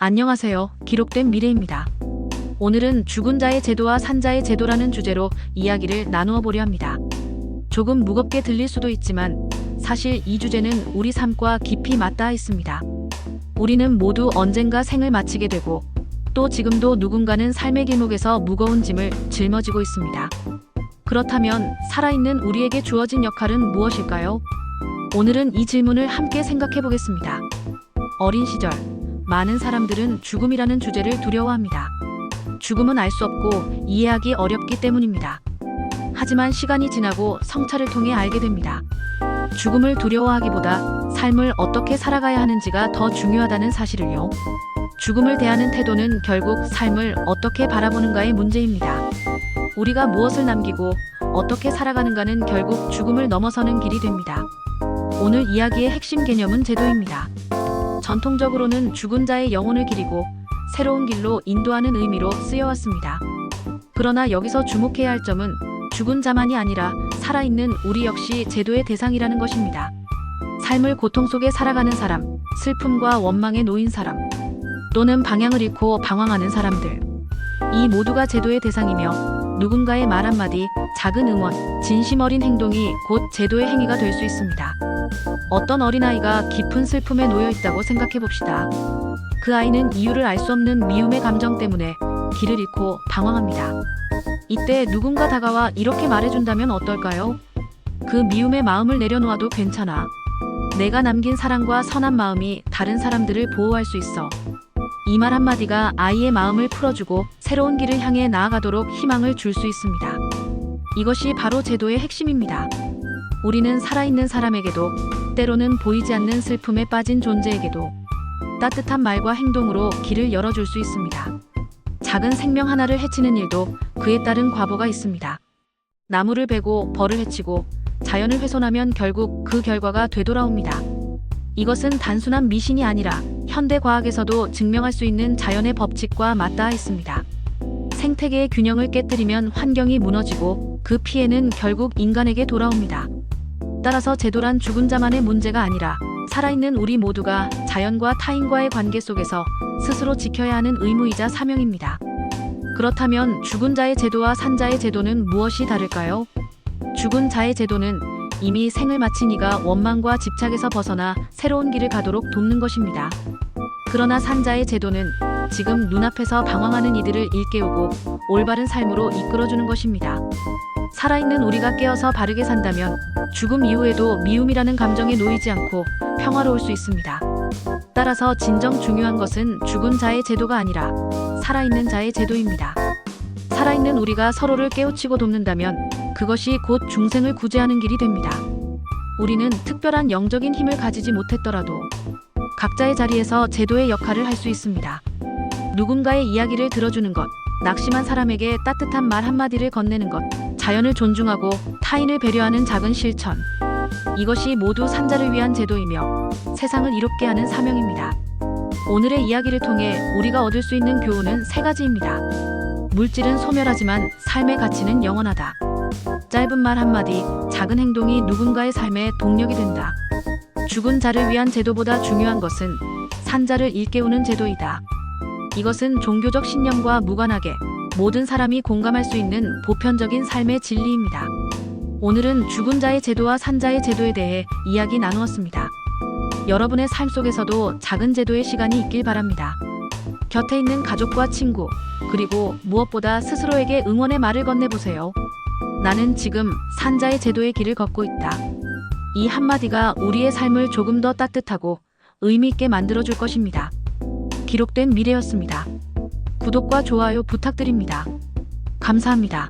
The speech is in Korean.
안녕하세요. 기록된 미래입니다. 오늘은 죽은 자의 제도와 산 자의 제도라는 주제로 이야기를 나누어 보려 합니다. 조금 무겁게 들릴 수도 있지만 사실 이 주제는 우리 삶과 깊이 맞닿아 있습니다. 우리는 모두 언젠가 생을 마치게 되고 또 지금도 누군가는 삶의 길목에서 무거운 짐을 짊어지고 있습니다. 그렇다면 살아있는 우리에게 주어진 역할은 무엇일까요? 오늘은 이 질문을 함께 생각해 보겠습니다. 어린 시절 많은 사람들은 죽음이라는 주제를 두려워합니다. 죽음은 알 수 없고 이해하기 어렵기 때문입니다. 하지만 시간이 지나고 성찰을 통해 알게 됩니다. 죽음을 두려워하기보다 삶을 어떻게 살아가야 하는지가 더 중요하다는 사실을요. 죽음을 대하는 태도는 결국 삶을 어떻게 바라보는가의 문제입니다. 우리가 무엇을 남기고 어떻게 살아가는가는 결국 죽음을 넘어서는 길이 됩니다. 오늘 이야기의 핵심 개념은 제도입니다. 전통적으로는 죽은 자의 영혼을 기리고 새로운 길로 인도하는 의미로 쓰여왔습니다. 그러나 여기서 주목해야 할 점은 죽은 자만이 아니라 살아있는 우리 역시 제도의 대상이라는 것입니다. 삶을 고통 속에 살아가는 사람, 슬픔과 원망에 놓인 사람, 또는 방향을 잃고 방황하는 사람들. 이 모두가 제도의 대상이며 누군가의 말 한마디, 작은 응원, 진심 어린 행동이 곧 제도의 행위가 될 수 있습니다. 어떤 어린아이가 깊은 슬픔에 놓여 있다고 생각해 봅시다. 그 아이는 이유를 알 수 없는 미움의 감정 때문에 길을 잃고 방황합니다. 이때 누군가 다가와 이렇게 말해준다면 어떨까요? 그 미움의 마음을 내려놓아도 괜찮아. 내가 남긴 사랑과 선한 마음이 다른 사람들을 보호할 수 있어. 이 말 한마디가 아이의 마음을 풀어주고 새로운 길을 향해 나아가도록 희망을 줄 수 있습니다. 이것이 바로 제도의 핵심입니다. 우리는 살아있는 사람에게도, 때로는 보이지 않는 슬픔에 빠진 존재에게도 따뜻한 말과 행동으로 길을 열어줄 수 있습니다. 작은 생명 하나를 해치는 일도 그에 따른 과보가 있습니다. 나무를 베고 벌을 해치고 자연을 훼손하면 결국 그 결과가 되돌아옵니다. 이것은 단순한 미신이 아니라 현대 과학에서도 증명할 수 있는 자연의 법칙과 맞닿아 있습니다. 생태계의 균형을 깨뜨리면 환경이 무너지고 그 피해는 결국 인간에게 돌아옵니다. 따라서 제도란 죽은 자만의 문제가 아니라 살아있는 우리 모두가 자연과 타인과의 관계 속에서 스스로 지켜야 하는 의무이자 사명입니다. 그렇다면 죽은 자의 제도와 산 자의 제도는 무엇이 다를까요? 죽은 자의 제도는 이미 생을 마친 이가 원망과 집착에서 벗어나 새로운 길을 가도록 돕는 것입니다. 그러나 산 자의 제도는 지금 눈앞에서 방황하는 이들을 일깨우고 올바른 삶으로 이끌어주는 것입니다. 살아있는 우리가 깨어서 바르게 산다면 죽음 이후에도 미움이라는 감정에 놓이지 않고 평화로울 수 있습니다. 따라서 진정 중요한 것은 죽은 자의 제도가 아니라 살아있는 자의 제도입니다. 살아있는 우리가 서로를 깨우치고 돕는다면 그것이 곧 중생을 구제하는 길이 됩니다. 우리는 특별한 영적인 힘을 가지지 못했더라도 각자의 자리에서 제도의 역할을 할 수 있습니다. 누군가의 이야기를 들어주는 것, 낙심한 사람에게 따뜻한 말 한마디를 건네는 것, 자연을 존중하고 타인을 배려하는 작은 실천. 이것이 모두 산자를 위한 제도이며 세상을 이롭게 하는 사명입니다. 오늘의 이야기를 통해 우리가 얻을 수 있는 교훈은 세 가지입니다. 물질은 소멸하지만 삶의 가치는 영원하다. 짧은 말 한마디, 작은 행동이 누군가의 삶의 동력이 된다. 죽은 자를 위한 제도보다 중요한 것은 산 자를 일깨우는 제도이다. 이것은 종교적 신념과 무관하게 모든 사람이 공감할 수 있는 보편적인 삶의 진리입니다. 오늘은 죽은 자의 제도와 산 자의 제도에 대해 이야기 나누었습니다. 여러분의 삶 속에서도 작은 제도의 시간이 있길 바랍니다. 곁에 있는 가족과 친구, 그리고 무엇보다 스스로에게 응원의 말을 건네보세요. 나는 지금 산 자의 제도의 길을 걷고 있다. 이 한마디가 우리의 삶을 조금 더 따뜻하고 의미 있게 만들어줄 것입니다. 기록된 미래였습니다. 구독과 좋아요 부탁드립니다. 감사합니다.